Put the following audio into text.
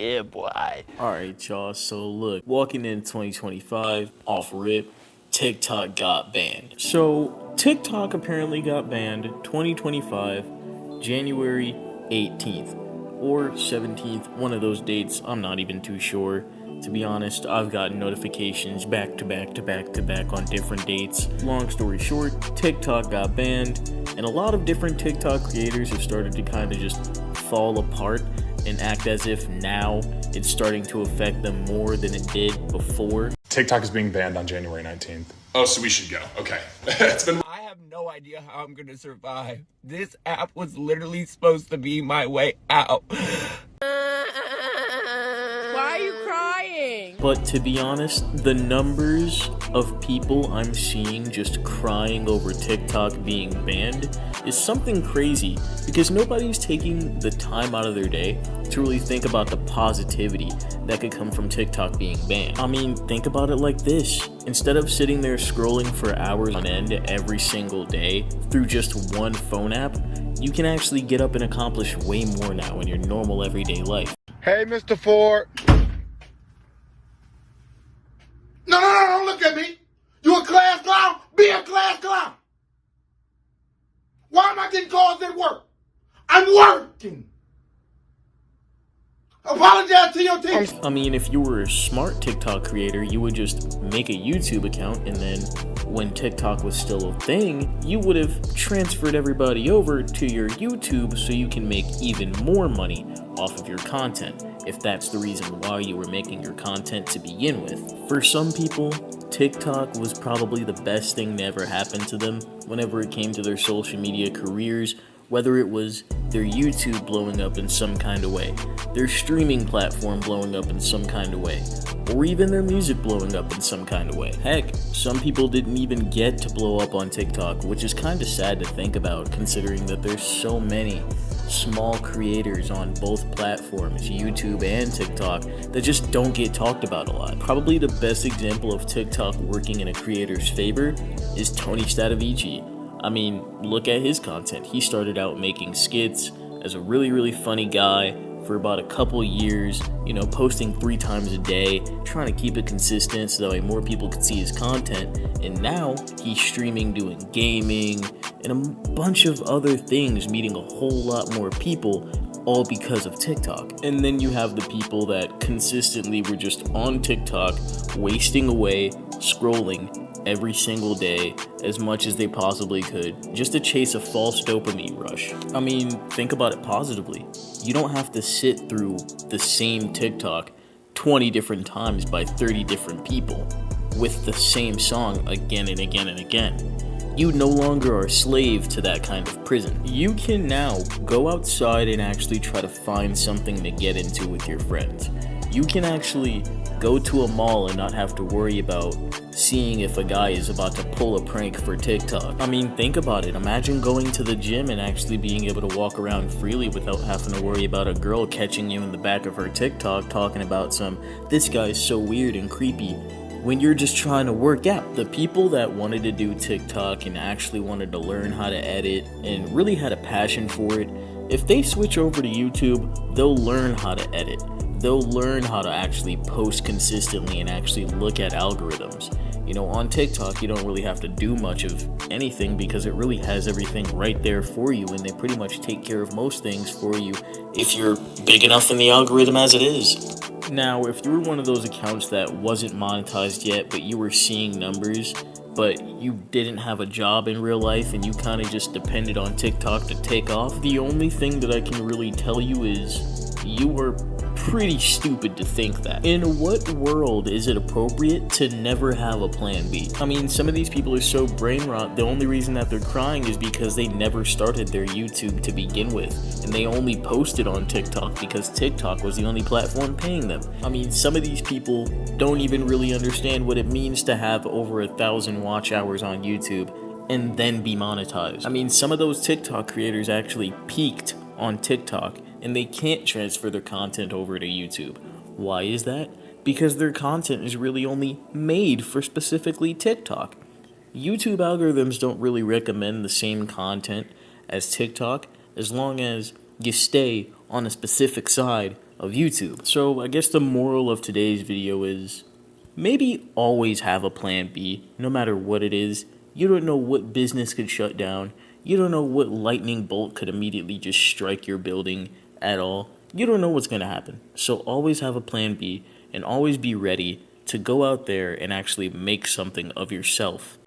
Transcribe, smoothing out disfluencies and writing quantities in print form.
Yeah, boy. Alright, y'all, so look, walking in 2025, off rip, TikTok got banned. So, TikTok apparently got banned 2025, January 18th, or 17th, one of those dates, I'm not even too sure. To be honest, I've gotten notifications back to back to back to back on different dates. Long story short, TikTok got banned, and a lot of different TikTok creators have started to kind of just fall apart and act as if now it's starting to affect them more than it did before. TikTok is being banned on January 19th. Oh, so we should go. Okay. It's been. I have no idea how I'm gonna survive. This app was literally supposed to be my way out. Why are you crying? But to be honest, the numbers of people I'm seeing just crying over TikTok being banned is something crazy, because nobody's taking the time out of their day to really think about the positivity that could come from TikTok being banned. I mean, think about it like this. Instead of sitting there scrolling for hours on end every single day through just one phone app, you can actually get up and accomplish way more now in your normal everyday life. Hey, Mr. Ford. No, don't look at me. You a class clown? Be a class clown. Why am I getting calls at work? I'm working. Apologize to your team. I mean, if you were a smart TikTok creator, you would just make a YouTube account, and then when TikTok was still a thing, you would have transferred everybody over to your YouTube so you can make even more money off of your content, if that's the reason why you were making your content to begin with. For some people, TikTok was probably the best thing that ever happened to them whenever it came to their social media careers, whether it was their YouTube blowing up in some kind of way, their streaming platform blowing up in some kind of way, or even their music blowing up in some kind of way. Heck, some people didn't even get to blow up on TikTok, which is kind of sad to think about, considering that there's so many small creators on both platforms, YouTube and TikTok, that just don't get talked about a lot. Probably the best example of TikTok working in a creator's favor is Tony Stadavici. I mean, look at his content. He started out making skits as a really funny guy for about a couple years, posting 3 times a day, trying to keep it consistent so that way more people could see his content. And now he's streaming, doing gaming, and a bunch of other things, meeting a whole lot more people, all because of TikTok. And then you have the people that consistently were just on TikTok, wasting away, scrolling every single day as much as they possibly could, just to chase a false dopamine rush. I mean, think about it positively. You don't have to sit through the same TikTok 20 different times by 30 different people with the same song again and again and again. You no longer are a slave to that kind of prison. You can now go outside and actually try to find something to get into with your friends. You can actually go to a mall and not have to worry about seeing if a guy is about to pull a prank for TikTok. I mean, think about it. Imagine going to the gym and actually being able to walk around freely without having to worry about a girl catching you in the back of her TikTok talking about this guy's so weird and creepy, when you're just trying to work out. The people that wanted to do TikTok and actually wanted to learn how to edit and really had a passion for it, if they switch over to YouTube, they'll learn how to edit. They'll learn how to actually post consistently and actually look at algorithms. On TikTok, you don't really have to do much of anything because it really has everything right there for you, and they pretty much take care of most things for you if you're big enough in the algorithm as it is. Now, if you were one of those accounts that wasn't monetized yet, but you were seeing numbers, but you didn't have a job in real life and you kind of just depended on TikTok to take off, the only thing that I can really tell you is you were pretty stupid to think that. In what world is it appropriate to never have a plan B? I mean, some of these people are so brain rot, the only reason that they're crying is because they never started their YouTube to begin with, and they only posted on TikTok because TikTok was the only platform paying them. I mean, some of these people don't even really understand what it means to have over 1,000 watch hours on YouTube and then be monetized. I mean, some of those TikTok creators actually peaked on TikTok, and they can't transfer their content over to YouTube. Why is that? Because their content is really only made for specifically TikTok. YouTube algorithms don't really recommend the same content as TikTok as long as you stay on a specific side of YouTube. So I guess the moral of today's video is maybe always have a plan B, no matter what it is. You don't know what business could shut down. You don't know what lightning bolt could immediately just strike your building at all. You don't know what's going to happen. So always have a plan B and always be ready to go out there and actually make something of yourself.